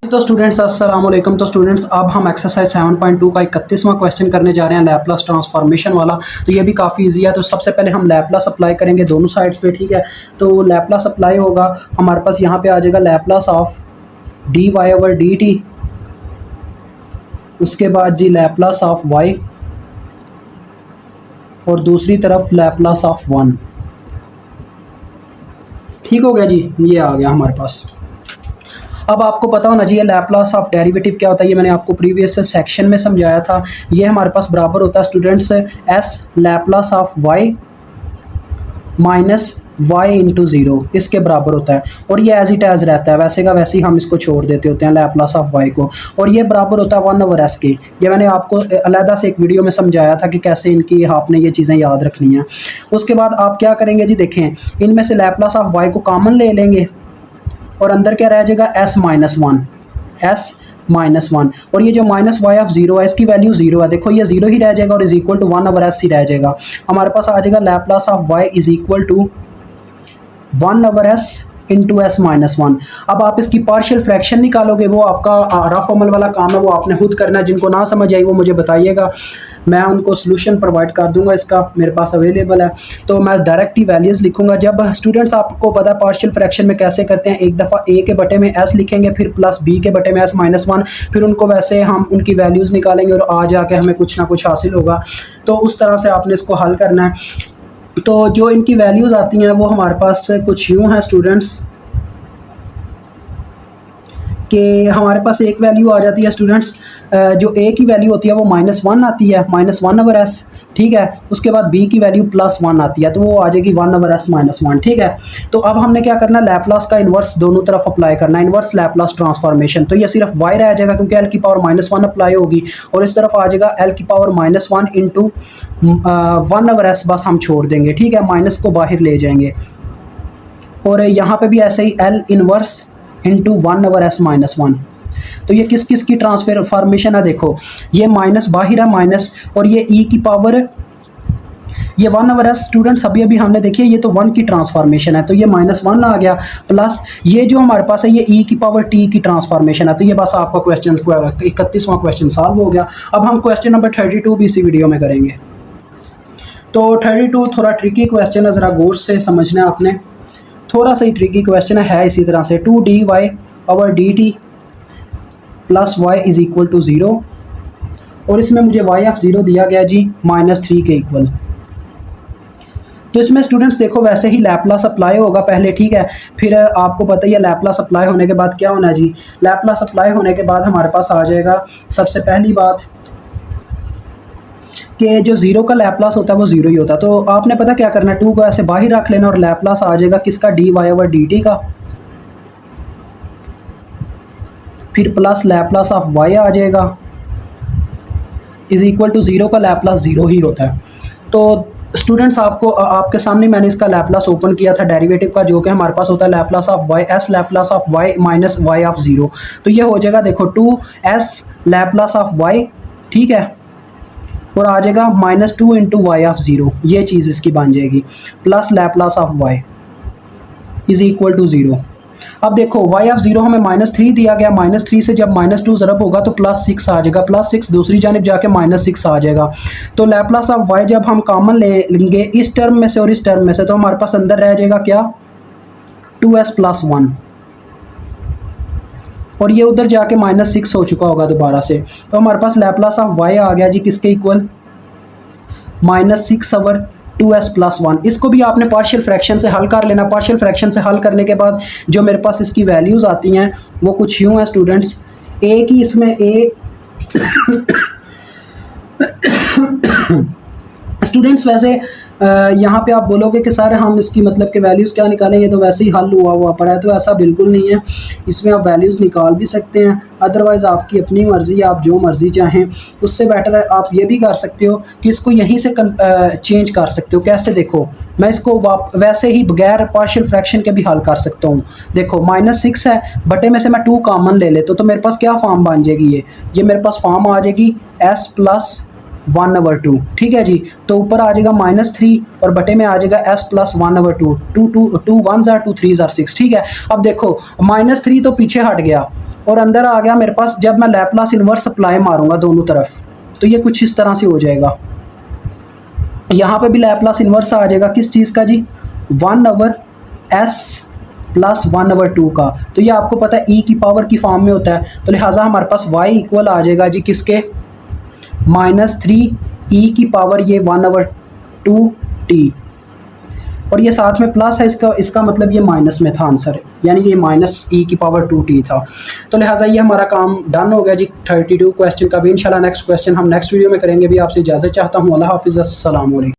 तो स्टूडेंट्स अस्सलाम वालेकुम। तो स्टूडेंट्स अब हम एक्सरसाइज 7.2 का 31वां क्वेश्चन करने जा रहे हैं, लैपलास ट्रांसफॉर्मेशन वाला। तो ये भी काफ़ी इजी है। तो सबसे पहले हम लैपलास अप्लाई करेंगे दोनों साइड्स पे, ठीक है। तो लैपलास अप्लाई होगा हमारे पास, यहाँ पे आ जाएगा Laplace of d y over d t, उसके बाद जी लैपलास ऑफ वाई, और दूसरी तरफ लैपलास ऑफ 1। ठीक हो गया जी, ये आ गया हमारे पास। अब आपको पता होना चाहिए लैपलास ऑफ डेरिवेटिव क्या होता है, ये मैंने आपको प्रीवियस सेक्शन में समझाया था। ये हमारे पास बराबर होता है students s Laplace of y minus y into zero, इसके बराबर होता है। और ये एज इट एज रहता है, वैसे का वैसे ही हम इसको छोड़ देते होते हैं लैपलास ऑफ वाई को। और ये बराबर होता है 1/s के। ये मैंने आपको अलहदा से एक वीडियो में समझाया था कि कैसे इनकी आपने ये चीज़ें याद रखनी है। उसके बाद आप क्या करेंगे जी, देखें इनमें से लैपलास ऑफ वाई को कॉमन ले लेंगे और अंदर क्या रह जाएगा s-1, और ये जो माइनस वाई ऑफ जीरो है इसकी वैल्यू जीरो है। देखो ये जीरो ही रह जाएगा और इज इक्वल टू 1/s ही रह जाएगा। हमारे पास आ जाएगा Laplace of y is equal to 1/s into s-1। अब आप इसकी पार्शियल फ्रैक्शन निकालोगे, वो आपका रफ अमल वाला काम है, वो आपने खुद करना है। जिनको ना समझ आई वो मुझे बताइएगा, मैं उनको सोल्यूशन प्रोवाइड कर दूंगा, इसका मेरे पास अवेलेबल है। तो मैं डायरेक्ट ही वैल्यूज़ लिखूंगा। जब स्टूडेंट्स आपको पता है पार्शियल फ्रैक्शन में कैसे करते हैं, एक दफ़ा a के बटे में s लिखेंगे, फिर प्लस b के बटे में s-1, फिर उनको वैसे हम उनकी वैल्यूज़ निकालेंगे और आ जाके हमें कुछ ना कुछ हासिल होगा। तो उस तरह से आपने इसको हल करना है। तो जो इनकी वैल्यूज़ आती हैं वो हमारे पास कुछ यूँ हैं स्टूडेंट्स, कि हमारे पास एक वैल्यू आ जाती है स्टूडेंट्स, जो a की वैल्यू होती है वो -1 आती है, -1/s, ठीक है। उसके बाद b की वैल्यू +1 आती है, तो वो आ जाएगी 1/s-1, ठीक है। तो अब हमने क्या करना है, लैपलास का इन्वर्स दोनों तरफ अप्लाई करना है, इन्वर्स लैपलास ट्रांसफॉर्मेशन। तो ये सिर्फ y रह जाएगा क्योंकि l की पावर -1 अप्लाई होगी, और इस तरफ आ जाएगा l की पावर -1 इंटू 1/s, बस हम छोड़ देंगे, ठीक है, माइनस को बाहर ले जाएंगे। और यहाँ पे भी ऐसे ही l इन्वर्स इंटू 1/s-1। तो ये किस किस की ट्रांसफॉर्मेशन है, देखो ये माइनस बाहर है माइनस, और ये e की पावर, ये 1/s स्टूडेंट्स अभी हमने देखी है, ये तो 1 की ट्रांसफॉर्मेशन है, तो ये -1 आ गया, प्लस ये जो हमारे पास है ये e की पावर t की ट्रांसफॉर्मेशन है। तो ये बस आपका क्वेश्चन 31वां क्वेश्चन सॉल्व हो गया। अब हम क्वेश्चन नंबर 32 भी इसी वीडियो में करेंगे। तो 32 थोड़ा ट्रिकी क्वेश्चन है, ज़रा गौर से समझना है आपने, थोड़ा सा ही ट्रिकी क्वेश्चन है इसी तरह से। 2dy over dt plus y is equal to 0, और इसमें मुझे y ऑफ 0 दिया गया जी -3 के इक्वल। तो इसमें स्टूडेंट्स देखो वैसे ही लैपलास अप्लाई होगा पहले, ठीक है। फिर आपको पता ही है लैपलास अप्लाई होने के बाद क्या होना है जी, लैपलास अप्लाई होने के बाद हमारे पास आ जाएगा सबसे पहली बात कि जो जीरो का लैपलास होता है वो जीरो ही होता है। तो आपने पता क्या करना है, 2 को ऐसे बाहर रख लेना और लैपलास आ जाएगा किसका, dy ओवर dt का, फिर प्लस लैपलास ऑफ y आ जाएगा इज इक्वल टू 0 का लैपलास 0 ही होता है। तो स्टूडेंट्स आपको आपके सामने मैंने इसका लैपलास ओपन किया था डेरिवेटिव का, जो कि हमारे पास होता है Laplace of y s Laplace of y minus y of 0। तो ये हो जाएगा देखो 2s लैपलास ऑफ y, ठीक है, और आ जाएगा -2 इंटू वाई ऑफ 0, ये चीज़ इसकी बन जाएगी, plus Laplace of y is equal to 0। अब देखो y ऑफ 0 हमें -3 दिया गया, -3 से जब -2 ज़रब होगा तो +6 आ जाएगा, +6 दूसरी जानिब जाके -6 आ जाएगा। तो लैपलास ऑफ y जब हम कॉमन ले लेंगे इस टर्म में से और इस टर्म में से, तो हमारे पास अंदर रह जाएगा क्या, 2s + 1, और ये उधर जाके -6 हो चुका होगा दोबारा से। तो हमारे पास लैपलास ऑफ y आ गया जी किसके इक्वल, -6 ओवर 2s + 1। इसको भी आपने पार्शियल फ्रैक्शन से हल कर लेना। पार्शियल फ्रैक्शन से हल करने के बाद जो मेरे पास इसकी वैल्यूज़ आती हैं वो कुछ यूँ हैं स्टूडेंट्स, a की इसमें a स्टूडेंट्स वैसे यहाँ पे आप बोलोगे कि सर हम इसकी मतलब कि वैल्यूज़ क्या निकालेंगे, तो वैसे ही हल हुआ पड़ा है, तो ऐसा बिल्कुल नहीं है। इसमें आप वैल्यूज़ निकाल भी सकते हैं, अदरवाइज़ आपकी अपनी मर्ज़ी, आप जो मर्ज़ी चाहें। उससे बेटर है आप ये भी कर सकते हो कि इसको यहीं से चेंज कर सकते हो। कैसे, देखो मैं इसको वैसे ही बगैर पार्शियल फ्रैक्शन के भी हल कर सकता हूँ। देखो -6 है, बटे में से मैं 2 कॉमन ले लेता हूँ, तो मेरे पास क्या फॉर्म बन जाएगी, ये मेरे पास फॉर्म आ जाएगी s + 1/2, ठीक है जी। तो ऊपर आ जाएगा -3 और बटे में आ जाएगा s + 1/2, 2 1s are 2 3s are 6, ठीक है। अब देखो -3 तो पीछे हट गया और अंदर आ गया मेरे पास, जब मैं लैपलास इन्वर्स अप्लाई मारूंगा दोनों तरफ तो ये कुछ इस तरह से हो जाएगा। यहाँ पे भी लैपलास इन्वर्स आ जाएगा किस चीज़ का जी, 1/s प्लस 1/2 का। तो ये आपको पता है e की पावर की फॉर्म में होता है, तो लिहाजा हमारे पास y इक्वल आ जाएगा जी किसके, -3 e की पावर ये 1/2t, और ये साथ में प्लस है, इसका मतलब ये माइनस में था आंसर, यानी ये -e⁻²t था। तो लिहाजा ये हमारा काम डन हो गया जी 32 क्वेश्चन का भी। इंशाल्लाह नेक्स्ट क्वेश्चन हम नेक्स्ट वीडियो में करेंगे। भी आपसे इजाज़त चाहता हूँ। अल्लाह हाफिज़, अस्सलाम वालेकुम।